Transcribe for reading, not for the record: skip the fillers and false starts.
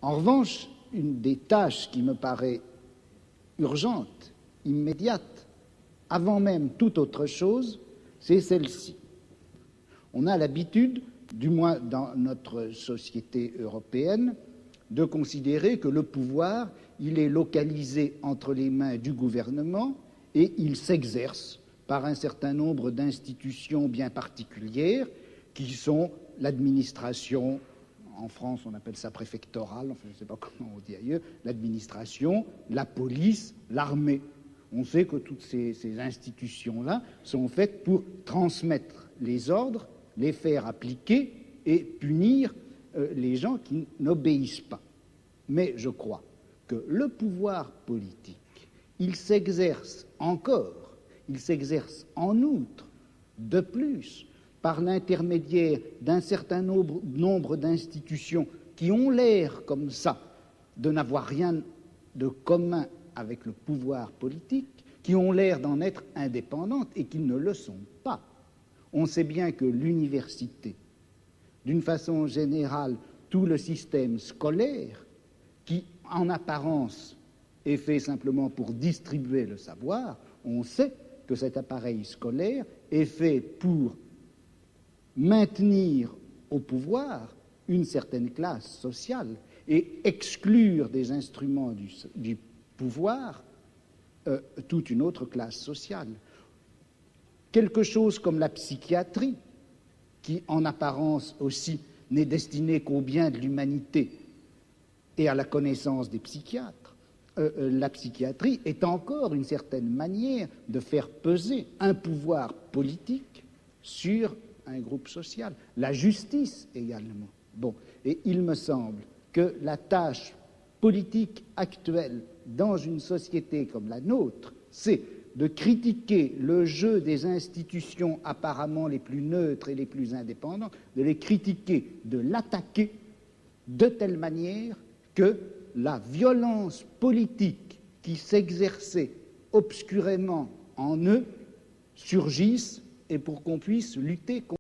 En revanche, une des tâches qui me paraît urgente, immédiate, avant même toute autre chose, c'est celle-ci. On a l'habitude, du moins dans notre société européenne, de considérer que le pouvoir, il est localisé entre les mains du gouvernement et il s'exerce par un certain nombre d'institutions bien particulières qui sont l'administration, en France on appelle ça préfectorale, enfin je ne sais pas comment on dit ailleurs, l'administration, la police, l'armée. On sait que toutes ces institutions-là sont faites pour transmettre les ordres, les faire appliquer et punir les gens qui n'obéissent pas. Mais je crois que le pouvoir politique, il s'exerce encore, il s'exerce en outre, de plus, par l'intermédiaire d'un certain nombre d'institutions qui ont l'air comme ça de n'avoir rien de commun avec le pouvoir politique, qui ont l'air d'en être indépendantes et qui ne le sont pas. On sait bien que l'université, d'une façon générale, tout le système scolaire, qui en apparence est fait simplement pour distribuer le savoir, on sait que cet appareil scolaire est fait pour maintenir au pouvoir une certaine classe sociale et exclure des instruments du pouvoir toute une autre classe sociale. Quelque chose comme la psychiatrie, qui en apparence aussi n'est destinée qu'au bien de l'humanité et à la connaissance des psychiatres, la psychiatrie est encore une certaine manière de faire peser un pouvoir politique sur un groupe social. La justice également. Bon, et il me semble que la tâche politique actuelle dans une société comme la nôtre, c'est de critiquer le jeu des institutions apparemment les plus neutres et les plus indépendantes, de les critiquer, de l'attaquer de telle manière que la violence politique qui s'exerçait obscurément en eux surgisse et pour qu'on puisse lutter contre